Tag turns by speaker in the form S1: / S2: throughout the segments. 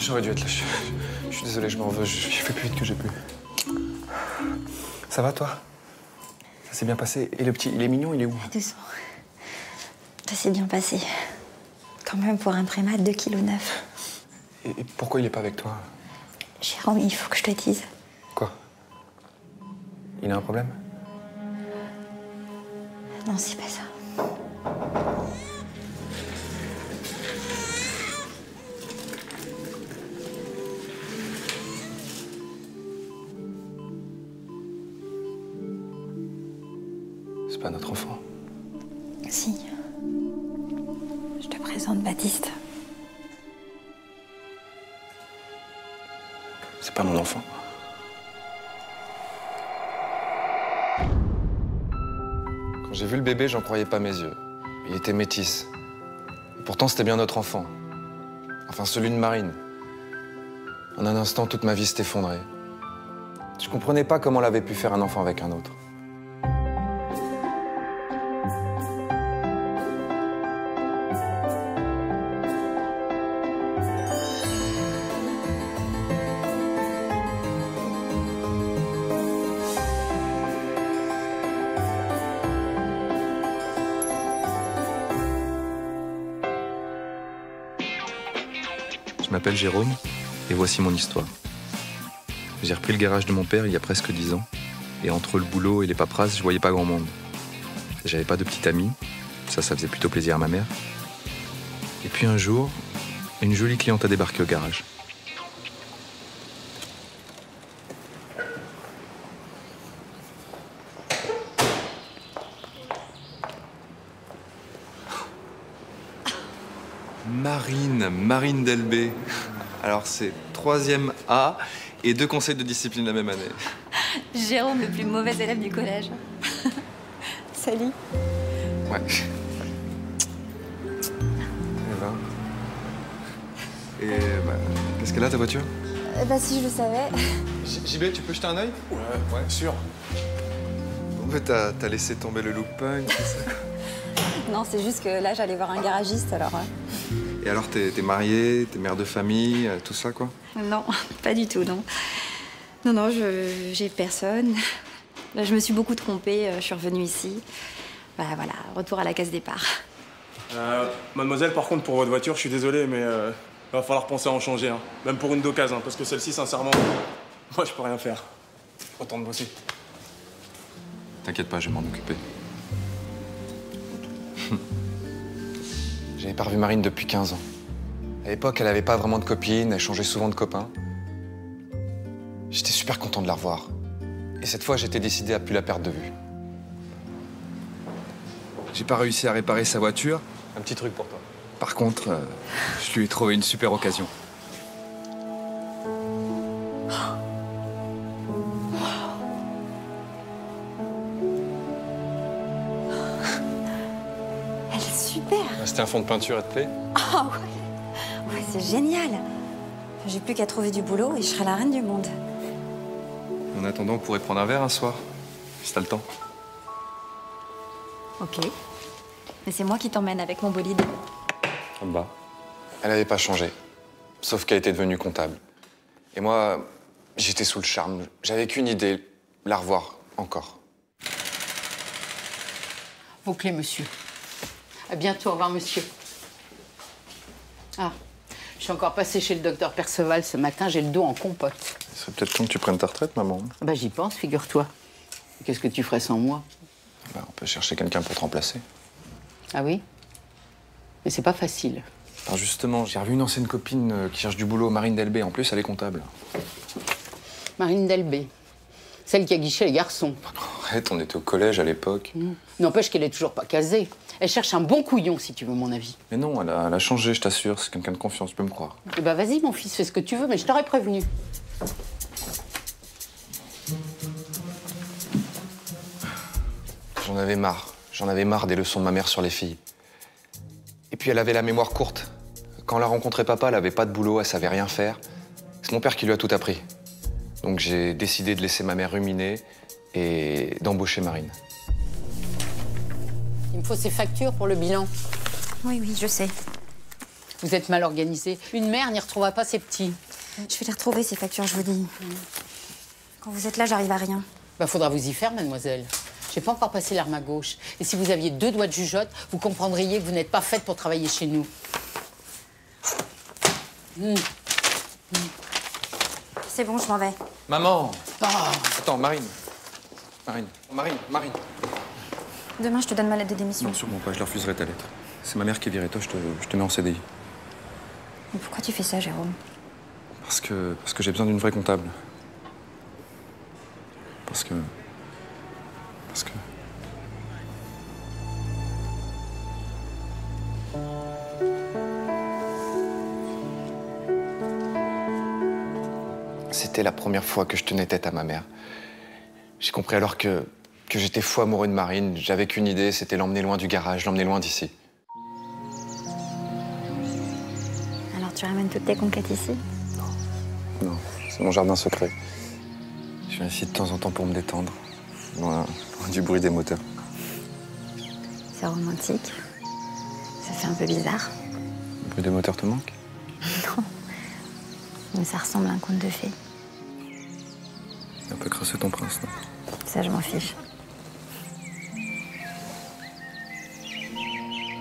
S1: J'aurais dû être là. Je suis désolé, je m'en veux. J'ai fait plus vite que j'ai pu. Ça va, toi? Ça s'est bien passé. Et le petit, il est mignon, il est où?
S2: Doucement. Ça s'est bien passé. Quand même, pour un prémat, 2,9 kg.
S1: Et pourquoi il est pas avec toi?
S2: Jérôme, il faut que je te dise.
S1: Quoi? Il a un problème?
S2: Non, c'est pas ça.
S1: C'est pas notre enfant.
S2: Si. Je te présente Baptiste.
S1: C'est pas mon enfant. Quand j'ai vu le bébé, j'en croyais pas mes yeux. Il était métis. Et pourtant, c'était bien notre enfant. Enfin, celui de Marine. En un instant, toute ma vie s'est effondrée. Je comprenais pas comment elle avait pu faire un enfant avec un autre. Je m'appelle Jérôme et voici mon histoire. J'ai repris le garage de mon père il y a presque 10 ans et entre le boulot et les paperasses, je voyais pas grand monde. J'avais pas de petite amie, ça faisait plutôt plaisir à ma mère. Et puis un jour, une jolie cliente a débarqué au garage. Marine Delbé. Alors c'est 3e A et 2 conseils de discipline la même année.
S2: Jérôme, le plus mauvais élève du collège. Salut.
S1: Ouais. Et qu'est-ce qu'elle a ta voiture?
S2: Bah si je le savais.
S1: JB, tu peux jeter un œil? Ouais, sûr. Bon, t'as laissé tomber le look punk, c'est ça?
S2: Non, c'est juste que là, j'allais voir un garagiste, alors...
S1: Et alors, t'es mariée, t'es mère de famille, tout ça, quoi?
S2: Non, pas du tout, non. Non, j'ai personne. Là, je me suis beaucoup trompée, je suis revenue ici. Bah voilà, retour à la case départ.
S3: Mademoiselle, par contre, pour votre voiture, je suis désolé, mais va falloir penser à en changer, hein. Même pour une d'occasion, parce que celle-ci, sincèrement, moi, je peux rien faire. Retourne bosser.
S1: T'inquiète pas, je vais m'en occuper. J'avais pas revu Marine depuis 15 ans. À l'époque, elle avait pas vraiment de copine, elle changeait souvent de copains. J'étais super content de la revoir. Et cette fois, j'étais décidé à plus la perdre de vue. J'ai pas réussi à réparer sa voiture. Un petit truc pour toi. Par contre, je lui ai trouvé une super occasion.
S2: Elle est super.
S1: C'était un fond de peinture, elle te plaît?
S2: Ah ouais. Ouais, c'est génial. J'ai plus qu'à trouver du boulot et je serai la reine du monde.
S1: En attendant, on pourrait prendre un verre un soir, si t'as le temps.
S2: Ok. Mais c'est moi qui t'emmène avec mon bolide.
S1: Bah. Elle avait pas changé, sauf qu'elle était devenue comptable. Et moi, j'étais sous le charme. J'avais qu'une idée, la revoir encore.
S4: Vos clés, monsieur. À bientôt, au revoir, monsieur. Ah, je suis encore passée chez le docteur Perceval ce matin, j'ai le dos en compote.
S1: Il serait peut-être temps que tu prennes ta retraite, maman.
S4: Bah j'y pense, figure-toi. Qu'est-ce que tu ferais sans moi?
S1: Bah, on peut chercher quelqu'un pour te remplacer.
S4: Ah oui? Mais c'est pas facile.
S1: Alors justement, j'ai revu une ancienne copine qui cherche du boulot, Marine Delbé. En plus, elle est comptable.
S4: Marine Delbé. Celle qui a guiché les garçons.
S1: Arrête, on était au collège à l'époque.
S4: N'empêche qu'elle est toujours pas casée. Elle cherche un bon couillon, si tu veux mon avis.
S1: Mais non, elle a changé, je t'assure. C'est quelqu'un de confiance, tu peux me croire.
S4: Eh ben vas-y, mon fils, fais ce que tu veux, mais je t'aurais prévenu.
S1: J'en avais marre. J'en avais marre des leçons de ma mère sur les filles. Et puis elle avait la mémoire courte. Quand elle a rencontré papa, elle avait pas de boulot, elle savait rien faire. C'est mon père qui lui a tout appris. Donc j'ai décidé de laisser ma mère ruminer et d'embaucher Marine.
S4: Il me faut ces factures pour le bilan.
S2: Oui, oui, je sais.
S4: Vous êtes mal organisé. Une mère n'y retrouvera pas ses petits.
S2: Je vais les retrouver, ces factures, je vous dis. Quand vous êtes là, j'arrive à rien.
S4: Bah, faudra vous y faire, mademoiselle. J'ai pas encore passé l'arme à gauche. Et si vous aviez 2 doigts de jugeote, vous comprendriez que vous n'êtes pas faite pour travailler chez nous.
S2: C'est bon, je m'en vais.
S1: Maman!
S4: Ah.
S1: Attends, Marine. Marine.
S2: Demain, je te donne ma lettre de démission.
S1: Non, sûrement pas, je leur refuserai ta lettre. C'est ma mère qui est virée, toi, je te mets en CDI.
S2: Mais pourquoi tu fais ça, Jérôme?
S1: Parce que j'ai besoin d'une vraie comptable. Parce que... C'était la première fois que je tenais tête à ma mère. J'ai compris alors que j'étais fou amoureux de Marine. J'avais qu'une idée, c'était l'emmener loin du garage, l'emmener loin d'ici.
S2: Alors, tu ramènes toutes tes conquêtes ici?
S1: Non, c'est mon jardin secret. Je viens ici de temps en temps pour me détendre. Loin du bruit des moteurs.
S2: C'est romantique. Ça fait un peu bizarre.
S1: Le bruit des moteurs te manque?
S2: Non. Mais ça ressemble à un conte de fées.
S1: Un peu crasseux ton prince, non?
S2: Ça, je m'en fiche.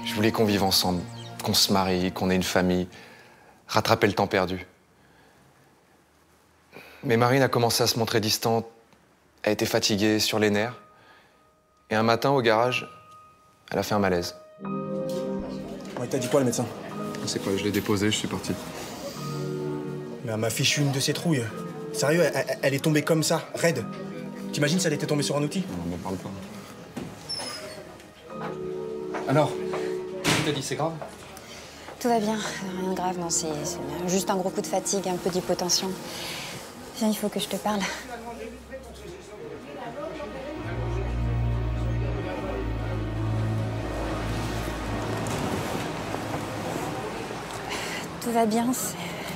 S1: Je voulais qu'on vive ensemble, qu'on se marie, qu'on ait une famille, rattraper le temps perdu. Mais Marine a commencé à se montrer distante. Elle était fatiguée, sur les nerfs. Et un matin, au garage, elle a fait un malaise.
S3: Ouais, t'as dit quoi, le médecin?
S1: C'est quoi, je l'ai déposée, je suis parti.
S3: Mais elle m'a fichu une de ses trouilles. Sérieux, elle est tombée comme ça, raide. T'imagines si elle était tombée sur un outil?
S1: Non, m'en parle pas. Alors, qu'est-ce que t'as dit, c'est grave?
S2: Tout va bien. Rien de grave, non, c'est juste un gros coup de fatigue, un peu d'hypotension. Viens, il faut que je te parle. Tout va bien, c'est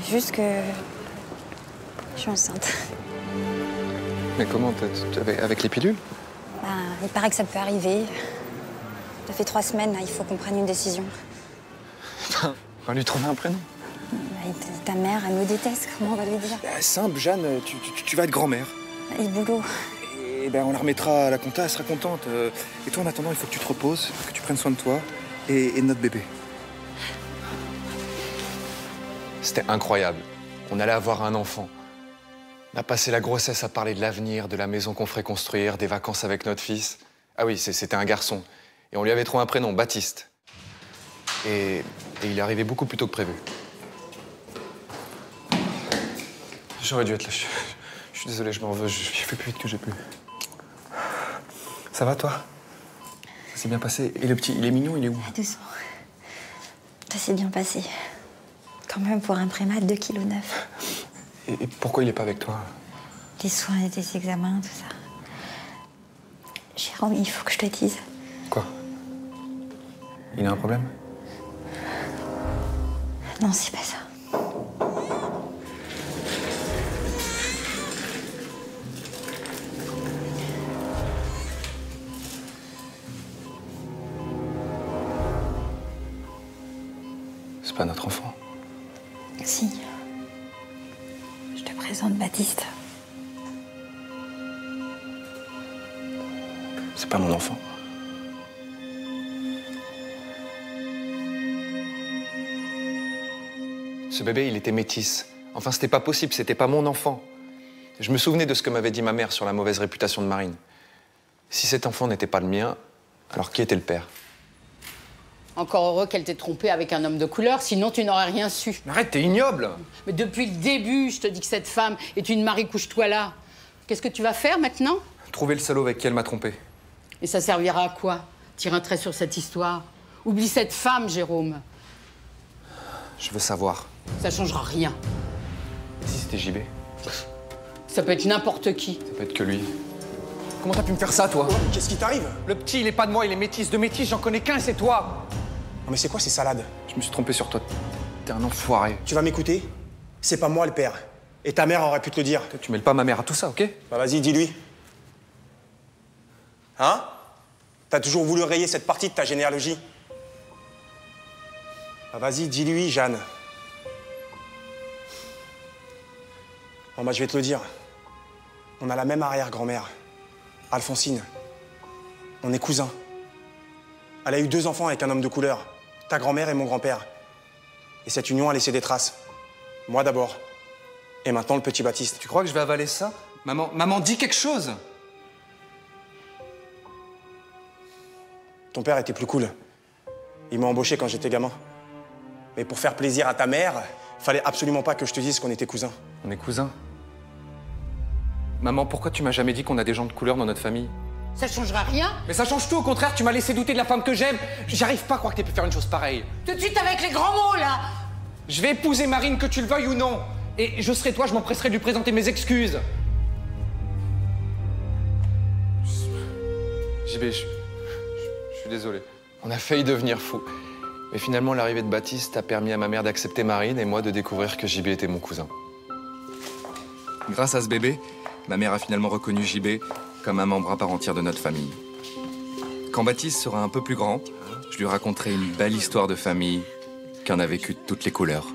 S2: juste que je suis enceinte.
S1: Mais comment, avec les pilules?
S2: Ben, il paraît que ça peut arriver. Ça fait 3 semaines, là, il faut qu'on prenne une décision.
S1: On va lui trouver un prénom.
S2: Ben, ta mère, elle me déteste, comment on va lui dire?
S3: Simple, Jeanne, tu vas être grand-mère.
S2: Et le boulot?
S3: Et ben, on la remettra à la compta, elle sera contente. Et toi, en attendant, il faut que tu te reposes, que tu prennes soin de toi et de notre bébé.
S1: C'était incroyable. On allait avoir un enfant. On a passé la grossesse à parler de l'avenir, de la maison qu'on ferait construire, des vacances avec notre fils. Ah oui, c'était un garçon. Et on lui avait trouvé un prénom, Baptiste. Et il est arrivé beaucoup plus tôt que prévu. J'aurais dû être là. Je suis désolé, je m'en veux. J'ai fait plus vite que j'ai pu.
S3: Ça va, toi? Ça s'est bien passé. Et le petit, il est mignon, il est où?
S2: Doucement. Ça s'est bien passé. Quand même, pour un prémat, 2,9 kg.
S3: Et pourquoi il est pas avec toi?
S2: Des soins et des examens, tout ça. Jérôme, il faut que je te dise.
S3: Quoi? Il a un problème?
S2: Non, c'est pas ça.
S1: C'est pas notre enfant.
S2: Si. Je te présente Baptiste.
S1: C'est pas mon enfant. Ce bébé, il était métis. Enfin, c'était pas possible, c'était pas mon enfant. Je me souvenais de ce que m'avait dit ma mère sur la mauvaise réputation de Marine. Si cet enfant n'était pas le mien, alors qui était le père?
S4: Encore heureux qu'elle t'ait trompé avec un homme de couleur, sinon tu n'aurais rien su.
S1: Mais arrête, t'es ignoble!
S4: Mais depuis le début, je te dis que cette femme est une Marie couche-toi là. Qu'est-ce que tu vas faire maintenant?
S1: Trouver le salaud avec qui elle m'a trompé.
S4: Et ça servira à quoi? Tire un trait sur cette histoire. Oublie cette femme, Jérôme.
S1: Je veux savoir.
S4: Ça changera rien.
S1: Et si c'était JB?
S4: Ça peut être n'importe qui.
S1: Ça peut être que lui. Comment t'as pu me faire ça, toi?
S3: Qu'est-ce qui t'arrive?
S1: Le petit, il est pas de moi, il est métis. De métis, j'en connais qu'un, c'est toi!
S3: Non mais c'est quoi ces salades?
S1: Je me suis trompé sur toi. T'es un enfoiré.
S3: Tu vas m'écouter? C'est pas moi le père. Et ta mère aurait pu te le dire.
S1: Tu mêles pas ma mère à tout ça, ok?
S3: Bah vas-y, dis-lui. Hein? T'as toujours voulu rayer cette partie de ta généalogie. Ah, vas-y, dis-lui, Jeanne. Bon, bah, je vais te le dire. On a la même arrière-grand-mère, Alphonsine. On est cousins. Elle a eu 2 enfants avec un homme de couleur, ta grand-mère et mon grand-père. Et cette union a laissé des traces. Moi d'abord. Et maintenant le petit Baptiste.
S1: Tu crois que je vais avaler ça? Maman, dis quelque chose!
S3: Ton père était plus cool. Il m'a embauché quand j'étais gamin. Mais pour faire plaisir à ta mère, fallait absolument pas que je te dise qu'on était cousins.
S1: On est cousins. Maman, pourquoi tu m'as jamais dit qu'on a des gens de couleur dans notre famille?
S4: Ça changera rien.
S5: Mais ça change tout, au contraire, tu m'as laissé douter de la femme que j'aime. J'arrive pas à croire que t'aies pu faire une chose pareille.
S4: Tout de suite avec les grands mots, là.
S5: Je vais épouser Marine, que tu le veuilles ou non. Et je serai toi, je m'empresserai de lui présenter mes excuses.
S1: JB, je suis désolé. On a failli devenir fous. Mais finalement, l'arrivée de Baptiste a permis à ma mère d'accepter Marine et moi de découvrir que JB était mon cousin. Grâce à ce bébé, ma mère a finalement reconnu JB comme un membre à part entière de notre famille. Quand Baptiste sera un peu plus grand, je lui raconterai une belle histoire de famille qui en a vécu de toutes les couleurs.